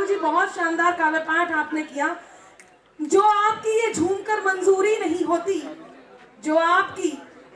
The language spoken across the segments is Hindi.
चारू जी, बहुत शानदार काव्य पाठ आपने किया। जो आपकी ये झूमकर मंजूरी नहीं होती, जो आपकी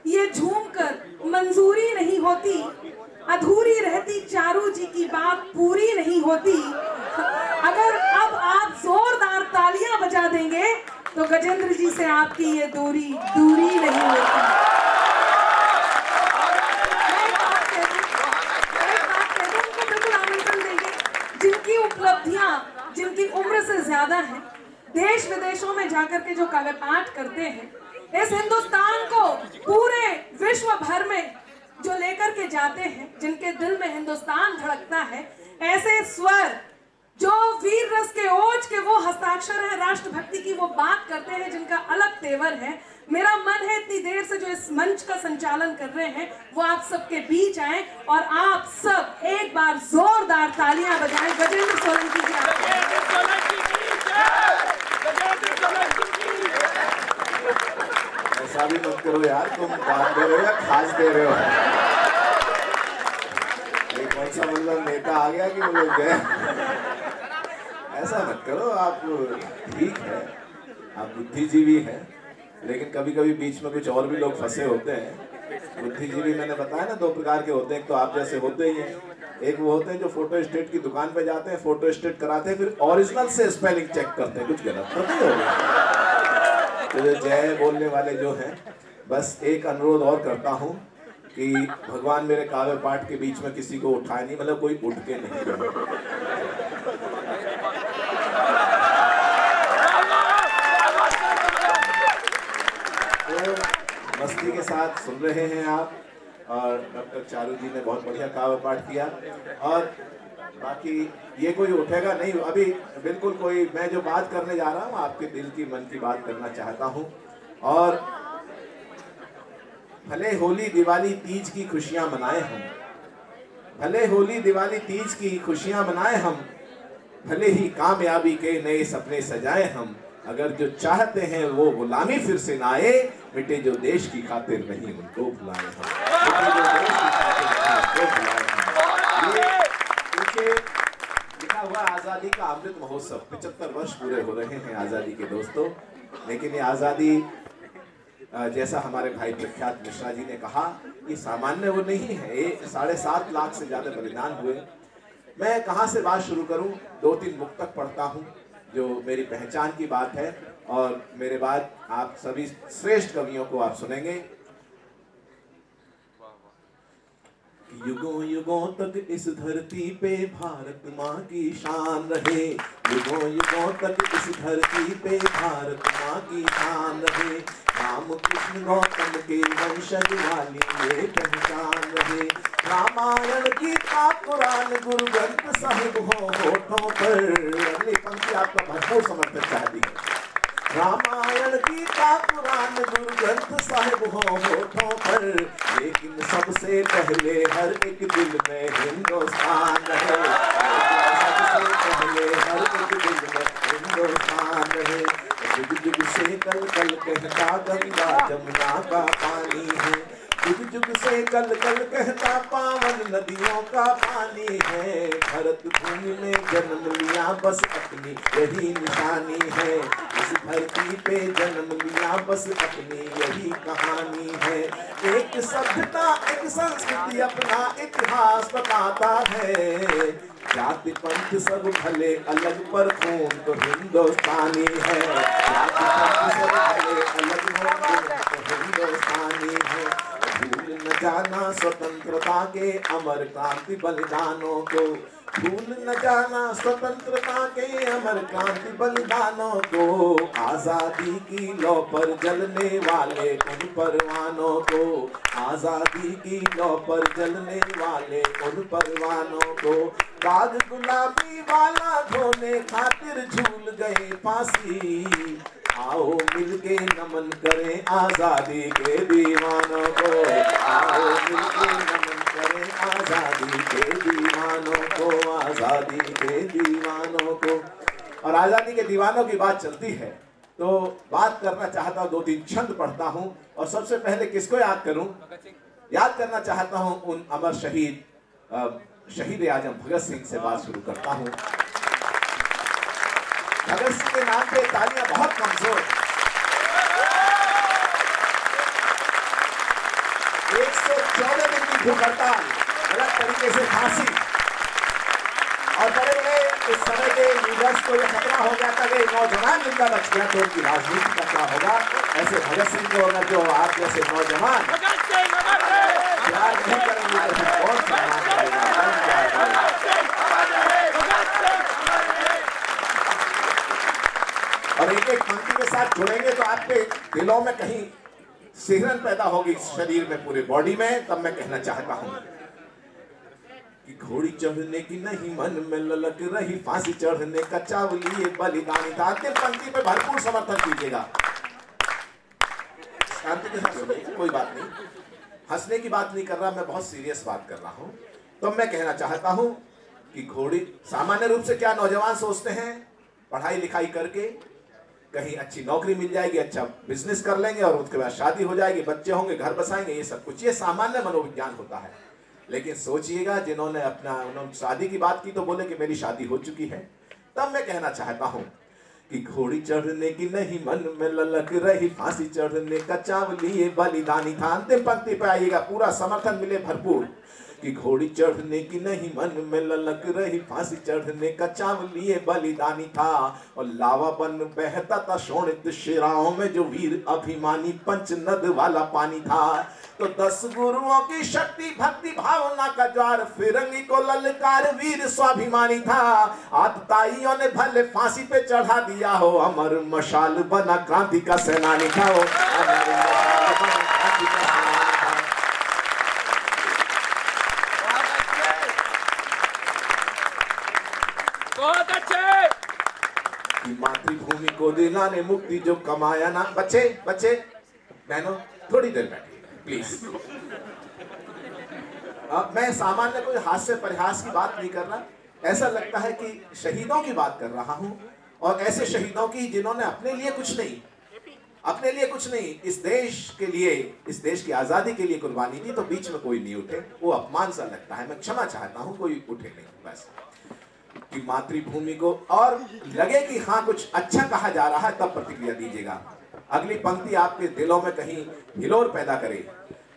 ये झूमकर मंजूरी नहीं होती, अधूरी रहती चारू जी की बात पूरी नहीं होती। अगर अब आप जोरदार तालियां बजा देंगे तो गजेंद्र जी से आपकी ये दूरी दूरी नहीं होती। उनको बिल्कुल आमंत्रण देंगे जिनकी उपलब्धियां जिनकी उम्र से ज्यादा है, देश विदेशों में जाकर के जो काव्य पाठ करते हैं, इस हिंदुस्तान को पूरे विश्व भर में जो लेकर के जाते हैं, जिनके दिल में हिंदुस्तान धड़कता है, ऐसे स्वर जो वीर रस के ओज के वो हस्ताक्षर है, राष्ट्रभक्ति की वो बात करते हैं, जिनका अलग तेवर है। मेरा मन है इतनी देर से जो इस मंच का संचालन कर रहे हैं वो आप सबके बीच आए और आप सब एक बार जोरदार तालियां बजाएं गजेंद्र सोलंकी जी। ऐसा भी मत करो यार, तुम बात दे रहे हो या खास दे रहे हो? कौन सा मतलब नेता आ गया कि वो लोग गए? ऐसा मत करो आप। ठीक है, आप बुद्धिजीवी हैं, लेकिन कभी कभी बीच में कुछ और भी लोग फंसे होते हैं। बुद्धिजीवी मैंने बताया ना दो प्रकार के होते हैं। एक तो आप जैसे होते ही हैं, एक वो होते हैं जो फोटो स्टेट की दुकान पे जाते हैं, फोटो स्टेट कराते हैं, फिर ओरिजिनल से स्पेलिंग चेक करते हैं, कुछ गलत तो नहीं हो गया। तो जय बोलने वाले जो हैं, बस एक अनुरोध और करता हूँ कि भगवान मेरे काव्य पाठ के बीच में किसी को उठाए नहीं, मतलब कोई उठ के नहीं। तो मस्ती के साथ सुन रहे हैं आप, और डॉक्टर चारू जी ने बहुत बढ़िया काव्य पाठ किया। और बाकी ये कोई उठेगा नहीं अभी, बिल्कुल कोई, मैं जो बात करने जा रहा हूँ आपके दिल की मन की बात करना चाहता हूँ। और भले होली दिवाली तीज की खुशियां मनाए हम, भले होली दिवाली तीज की खुशियां मनाए हम, भले ही कामयाबी के नए सपने सजाए हम, अगर जो चाहते हैं वो गुलामी फिर से ना आए, मिटे जो देश की खातिर नहीं उनको भुलाए हम, मिटे जो देश की खातिर नहीं उनको भुलाए हम। ये पीछे लिखा हुआ आजादी का अमृत महोत्सव, 75 वर्ष पूरे हो रहे हैं आजादी के दोस्तों। लेकिन ये आजादी, जैसा हमारे भाई प्रख्यात मिश्रा जी ने कहा, ये सामान्य वो नहीं है, ये 7.5 लाख से ज्यादा बलिदान हुए। मैं कहाँ से बात शुरू करूं? 2-3 मुक्तक पढ़ता हूं जो मेरी पहचान की बात है, और मेरे बाद आप सभी श्रेष्ठ कवियों को आप सुनेंगे। युगों युगों तक इस धरती पे भारत माँ की शान रहे, युगों युगों तक इस धरती पे भारत माँ की शान रहे, राम कृष्ण गौतम के वंशज वाली ये पहचान रहे, रामायण गीता पुराण गुरु ग्रंथ साहिब हो होठों पर। अगली पंक्ति आपका भरपूर समर्थन चाहती है। रामायण गीता पुराण गुरु ग्रंथ साहिब हो होठों पर, लेकिन सबसे पहले हर एक दिल में हिंदुस्तान रहे, सबसे पहले हर एक दिल में हिंदुस्तान रहे। जुग जुग से कल कल कहता गंगा जमुना का पानी है, जुग जुग से कल कल कहता पावन नदियों का पानी है, भरत भूमि में जन्म लिया बस अपनी यही निशानी है, इस धरती पे जन्म लिया बस अपनी यही कहानी है। एक सभ्यता एक संस्कृति अपना इतिहास बताता है, जाति पंथ सब भले अलग पर खून तो हिंदुस्तानी है, जाति पंथ सब भले अलग तो हिंदुस्तानी है। भूल न जाना स्वतंत्रता के अमर क्रांति बलिदानों को, भूल न जाना स्वतंत्रता के अमर क्रांति बलिदानों को, आजादी की लौ पर जलने वाले उन परवानों को, आजादी की लौ पर जलने वाले उन परवानों को, दाग गुलाबी वाला धोने खातिर झूल गए फांसी, आओ मिलके नमन करें आजादी के दीवानों को, आओ मिलके नमन करें आजादी के दीवानों को, आजादी के दीवानों को। और आजादी के दीवानों की बात चलती है तो बात करना चाहता हूँ, 2-3 छंद पढ़ता हूँ। और सबसे पहले किसको याद करूं? याद करना चाहता हूँ उन अमर शहीद आजम भगत सिंह से बात शुरू करता हूँ। भगत सिंह के नाम पे तालियां बहुत कमजोर। 114 दिन की भूख हड़ताल, गलत तरीके से फांसी, और बड़े बड़े इस समय के लीडर्स को यह खतरा हो गया था कि नौजवान जिंदा बच गया तो उनकी राजनीति का क्या होगा। ऐसे भगत सिंह को अगर जो आप जैसे नौजवान प्यार नहीं करेंगे तो फिर कौन सम्मान करेगा। और एक एक पंक्ति के साथ जुड़ेंगे तो आपके दिलों में कहीं सिहरन पैदा होगी, शरीर में, पूरे बॉडी में। तब मैं कहना चाहता हूं कि घोड़ी चढ़ने की नहीं मन में ललक रही, फांसी चढ़ने का चावली ये बलिदानी था। अंतिम पंक्ति पे भरपूर समर्थन कीजिएगा, शांति के साथ सुनिए, कोई बात नहीं, हंसने की बात नहीं कर रहा, मैं बहुत सीरियस बात कर रहा हूं। तो मैं कहना चाहता हूं कि घोड़ी, सामान्य रूप से क्या नौजवान सोचते हैं, पढ़ाई लिखाई करके कहीं अच्छी नौकरी मिल जाएगी, अच्छा बिजनेस कर लेंगे और उसके बाद शादी हो जाएगी, बच्चे होंगे, घर बसाएंगे, ये सब कुछ, ये सामान्य मनोविज्ञान होता है। लेकिन सोचिएगा जिन्होंने उन्होंने शादी की बात की तो बोले कि मेरी शादी हो चुकी है। तब मैं कहना चाहता हूं कि घोड़ी चढ़ने की नहीं मन में ललक रही, फांसी चढ़ने का चावली ये बलिदानी था। अंतिम पंक्ति पे आइएगा, पूरा समर्थन मिले भरपूर कि घोड़ी चढ़ने की नहीं मन में ललक रही, फांसी चढ़ने का चावली ये बलिदानी था। और लावा बन बहता था शोणित शिराओं में जो वीर अभिमानी पंचनद वाला पानी था। तो 10 गुरुओं की शक्ति भक्ति भावना का ज्वार, फिरंगी को ललकार वीर स्वाभिमानी था। आतताइयों ने भले फांसी पे चढ़ा दिया हो, अमर मशाल बना क्रांति का सेनानी था। अमर मशाल बना क्रांति का सेनानी था। बहुत अच्छे। कि मातृभूमि को दिलाने मुक्ति जो कमाया ना। बच्चे बच्चे बहनों थोड़ी देर बैठिए प्लीज। मैं सामान्य कोई हास्य परिहास की बात नहीं कर रहा, ऐसा लगता है कि शहीदों की बात कर रहा हूं, और ऐसे शहीदों की जिन्होंने अपने लिए कुछ नहीं इस देश के लिए, इस देश की आजादी के लिए कुर्बानी दी, तो बीच में कोई नहीं उठे, वो अपमान सा लगता है। मैं क्षमा चाहता हूं, कोई उठे नहीं। बस कि मातृभूमि को और लगे कि हाँ कुछ अच्छा कहा जा रहा है, तब प्रतिक्रिया दीजिएगा। अगली पंक्ति आपके दिलों में कहीं हिलोर पैदा करे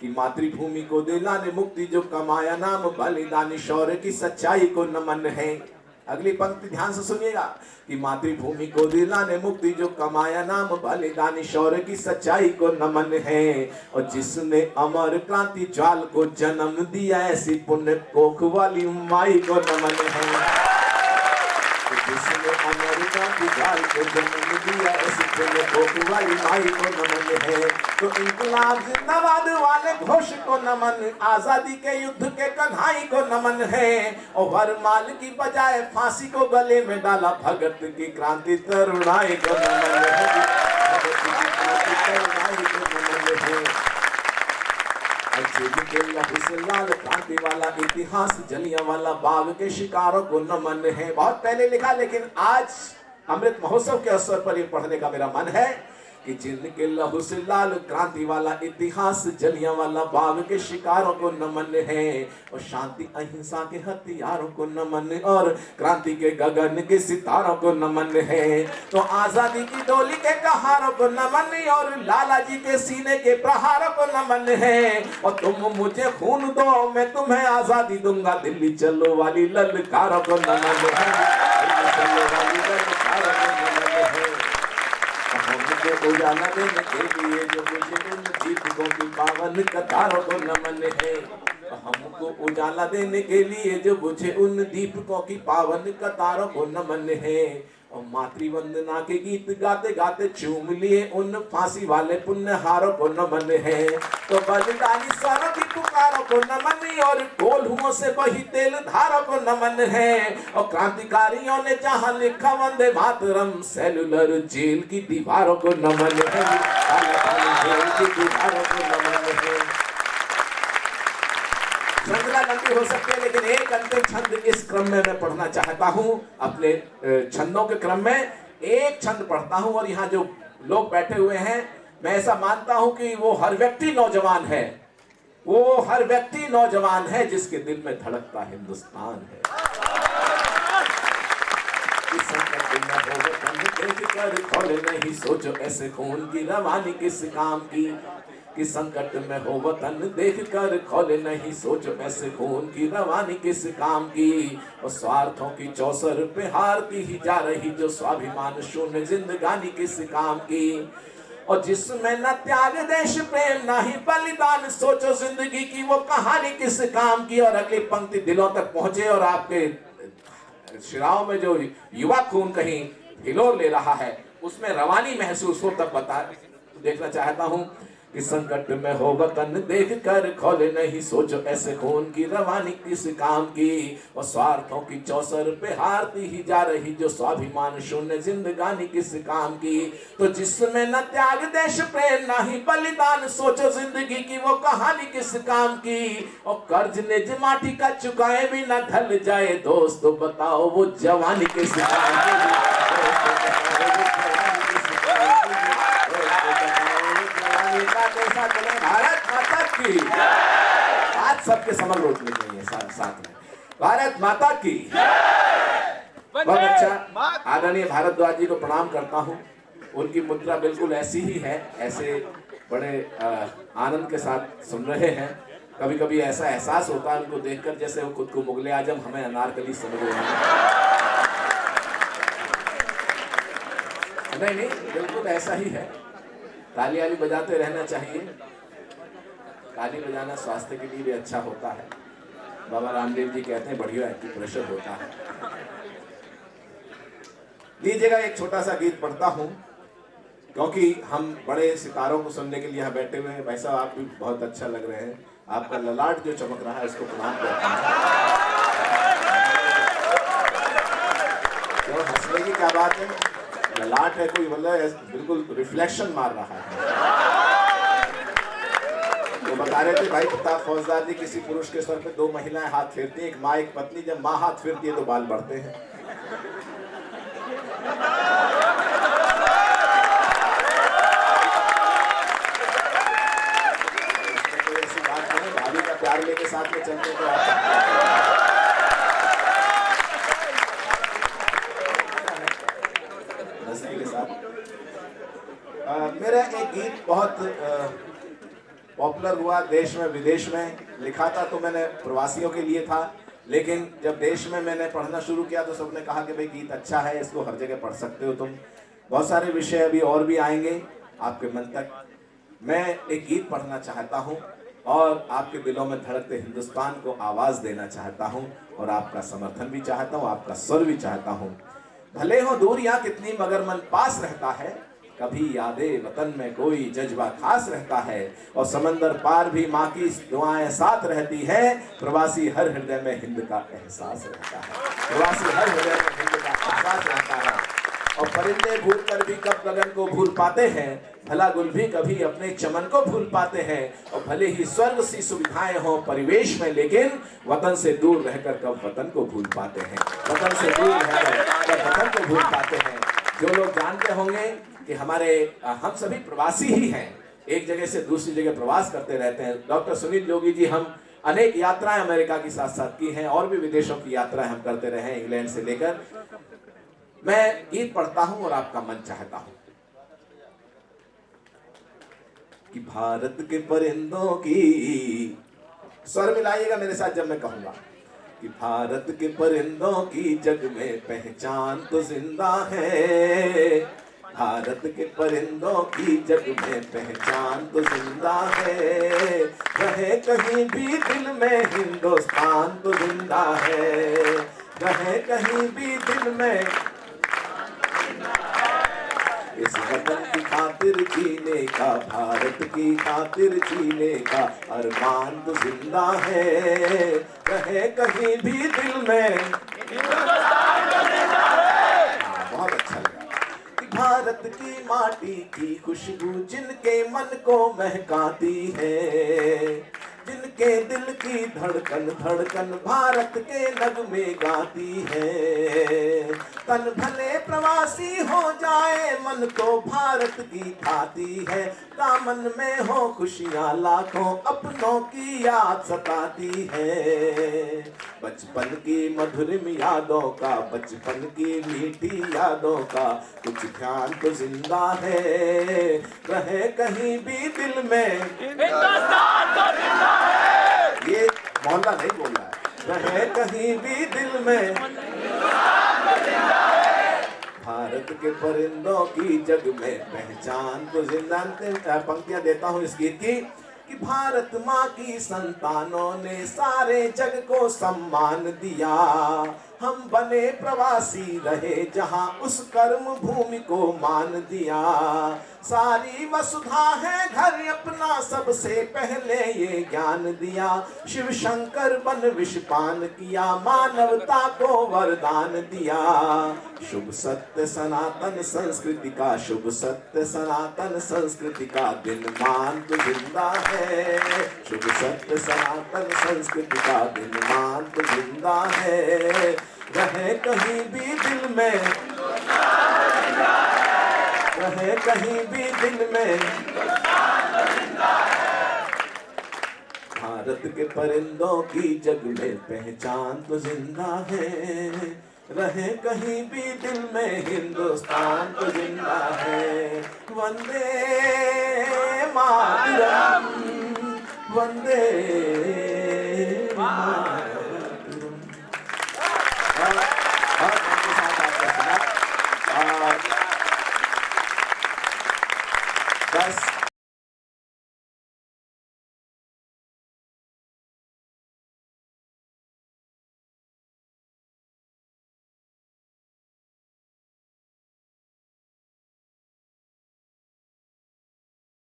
कि मातृभूमि को दिलाने मुक्ति जो कमाया नाम बलिदानी शौर्य की सच्चाई को नमन है। अगली पंक्ति ध्यान से सुनिएगा कि मातृभूमि को दिलाने मुक्ति जो कमाया नाम बलिदानी शौर्य की सच्चाई को नमन है। और जिसने अमर क्रांति ज्वाल को जन्म दिया ऐसी पुण्य कोख वाली माई को नमन है। जिसने अमर क्रांति ज्वाल को जन्म दिया ऐसी पुण्य कोख वाली माई को नमन है। तो इंकलाब जिंदाबाद वाले घोष को नमन, आजादी के युद्ध के कन्हाई को नमन है। और वरमाल की बजाय फांसी को गले में डाला भगत की क्रांति तरुणाई को नमन है। भगत की क्रांति तरुणाई को नमन है। लाल क्रांति वाला इतिहास जलियांवाला बाग के शिकारों को नमन है। बहुत पहले लिखा, लेकिन आज अमृत महोत्सव के अवसर पर ये पढ़ने का मेरा मन है कि जिनके लहू से लाल क्रांति वाला इतिहास जलियांवाला बाग के शिकारों को नमन है। और शांति अहिंसा के हथियारों को नमन, और क्रांति के गगन के सितारों को नमन है। तो आजादी की डोली के कहारों को नमन, और लाला जी के सीने के प्रहारों को नमन है। और तुम मुझे खून दो मैं तुम्हें आजादी दूंगा, दिल्ली चलो वाली ललकारों को नमन है। दिल्ली चलो वाली ललकारों को नमन है। हमको उजाला देने के लिए जो मुझे उन दीपकों की पावन कतारों को नमन है। हमको उजाला देने के लिए जो मुझे उन दीपकों की पावन कतारों को नमन है। और मातृवंदना के गीत गाते गाते चूम लिए उन फांसी वाले पुण्यहारों को नमन है। तो बलिदानी सारों की पुकारों को नमन, और कोल्हुओं से बही तेल धारों को नमन है। और क्रांतिकारियों ने जहां लिखा वंदे मातरम, सेलुलर जेल की दीवारों को नमन है। जेल की दीवारों को नमन है। श्रृंखला लंबी हो सकती है, लेकिन एक अंतिम छंद इस क्रम में मैं पढ़ना चाहता हूं। अपने छंदों के क्रम में एक छंद पढ़ता हूं, और यहाँ जो लोग बैठे हुए हैं, मैं ऐसा मानता हूं कि वो हर व्यक्ति नौजवान है, वो हर व्यक्ति नौजवान है जिसके दिल में धड़कता हिंदुस्तान है। कि संकट में हो वतन देख कर खोले नहीं सोचो ऐसे खून की रवानी किस काम की, कि संकट में हो वतन देख कर खोले नहीं सोचो ऐसे खून की रवानी किस काम की। और स्वार्थों की चौसर पे हारती ही जा रही जो स्वाभिमान शून्य जिंदगानी किस काम की। और जिसमें न त्याग देश प्रेम ना ही बलिदान सोचो जिंदगी की वो कहानी किस काम की। और अगली पंक्ति दिलों तक पहुंचे और आपके शिराओं में जो युवा खून कहीं हिलोर ले रहा है उसमें रवानी महसूस हो तब देखना चाहता हूं कि संकट में हो वतन देख कर खोले नहीं सोचो ऐसे खून की रवानी किस काम की। और स्वार्थों की चौसर पे हारती ही जा रही जो स्वाभिमान शून्य जिंदगानी किस काम की। तो जिसमें न त्याग देश प्रेम ना ही बलिदान सोचो जिंदगी की वो कहानी किस काम की। और कर्ज निज माटी का चुकाए भी न ढल जाए दोस्त तो बताओ वो जवानी किस काम की। भारत माता की आज सबके समझ रोकने चाहिए साथ में। भारत माता की बहुत अच्छा। आदरणीय भारद्वाज जी को प्रणाम करता हूं। उनकी मुद्रा बिल्कुल ऐसी ही है, ऐसे बड़े आनंद के साथ सुन रहे हैं। कभी कभी ऐसा एहसास होता है उनको देखकर जैसे वो खुद को मुगले आजम हमें अनारकली समझ रहे हैं। नहीं, बिल्कुल ऐसा ही है। तालियां भी बजाते रहना चाहिए। ताली बजाना स्वास्थ्य के लिए भी अच्छा होता है। बाबा रामदेव जी कहते हैं बढ़िया एक्यूप्रेशर होता है। लीजिएगा एक छोटा सा गीत पढ़ता हूं क्योंकि हम बड़े सितारों को सुनने के लिए यहाँ बैठे हुए हैं। भाई साहब आप भी बहुत अच्छा लग रहे हैं। आपका ललाट जो चमक रहा है उसको प्रणाम करता हूं। तो हंसने की क्या बात है, ललाट है कोई मतलब बिल्कुल रिफ्लेक्शन मार रहा है। तो बता रहे थे भाई प्रताप फौजदार जी किसी पुरुष के सर पे दो महिलाएं हाथ फेरती हैं, एक माँ एक पत्नी। जब माँ हाथ फेरती है तो बाल बढ़ते हैं। तो ऐसी बात नहीं, भाभी का प्यार लेके साथ में चलते तो के साथ। मेरा एक गीत बहुत पॉपुलर हुआ देश में विदेश में। लिखा था तो मैंने प्रवासियों के लिए था, लेकिन जब देश में मैंने पढ़ना शुरू किया तो सबने कहा कि भाई गीत अच्छा है, इसको हर जगह पढ़ सकते हो तुम। बहुत सारे विषय अभी और भी आएंगे आपके मन तक। मैं एक गीत पढ़ना चाहता हूँ और आपके दिलों में धड़कते हिंदुस्तान को आवाज देना चाहता हूँ और आपका समर्थन भी चाहता हूँ, आपका स्वर भी चाहता हूँ। भले हो दूरियां कितनी मगर मन पास रहता है, कभी यादें वतन में कोई जज्बा खास रहता है। और समंदर पार भी माँ की दुआएं साथ रहती है, प्रवासी हर हृदय में हिंद का एहसास रहता है। प्रवासी हर हृदय में हिंद का एहसास रहता है। और परिंदे भूल कर भी कब गगन को भूल पाते हैं, भला गुल भी कभी अपने चमन को भूल पाते हैं। और भले ही स्वर्ग सी सुविधाएं हो परिवेश में, लेकिन वतन से दूर रहकर कब वतन को भूल पाते हैं। वतन से दूर रहकर कब वतन को भूल पाते हैं। जो लोग जानते होंगे कि हम सभी प्रवासी ही हैं, एक जगह से दूसरी जगह प्रवास करते रहते हैं। डॉक्टर सुनील जोगी जी, हम अनेक यात्राएं अमेरिका की साथ साथ की हैं और भी विदेशों की यात्राएं हम करते रहे हैं, इंग्लैंड से लेकर। मैं गीत पढ़ता हूं और आपका मन चाहता हूं कि भारत के परिंदों की, स्वर मिलाइएगा मेरे साथ जब मैं कहूंगा कि भारत के परिंदों की जग में पहचान तो जिंदा है। भारत के परिंदों की जग में पहचान तो जिंदा है। रहे कहीं भी दिल में हिंदुस्तान तो जिंदा है। रहे कहीं भी दिल में इस वतन की खातिर जीने का, भारत की खातिर जीने का अरमान तो जिंदा है। रहे कहीं भी दिल में बहुत अच्छा लगा कि भारत की माटी की खुशबू जिनके मन को महकाती है, जिनके दिल की धड़कन धड़कन भारत के नगमे गाती है। तन भले प्रवासी हो जाए मन तो भारत की खाती है। दामन में हो खुशियाँ लाखों अपनों की याद सताती है। बचपन की मधुरिम यादों का, बचपन की मीठी यादों का कुछ ध्यान तो जिंदा है। रहे कहीं भी दिल में हिंदुस्तान तो जिंदा है। ये मोहल्ला नहीं बोल रहा है। रहे कहीं भी दिल में भारत के परिंदों की जग में पहचान तो जिंदा। पंक्तियां देता हूँ इस गीत की कि भारत माँ की संतानों ने सारे जग को सम्मान दिया। हम बने प्रवासी रहे जहाँ उस कर्म भूमि को मान दिया। सारी वसुधा है घर अपना सबसे पहले ये ज्ञान दिया। शिव शंकर बन विषपान किया मानवता को वरदान दिया। शुभ सत्य सनातन संस्कृति का, शुभ सत्य सनातन संस्कृति का दिन मान तो जिंदा है। शुभ सत्य सनातन संस्कृति का दिन मान तो जिंदा है। रहे कहीं भी दिल में, रहे कहीं भी दिल में भारत के परिंदों की जग में पहचान तो जिंदा है। रहे कहीं भी दिल में हिंदुस्तान तो जिंदा है। वंदे मातरम, वंदे मातरम। बस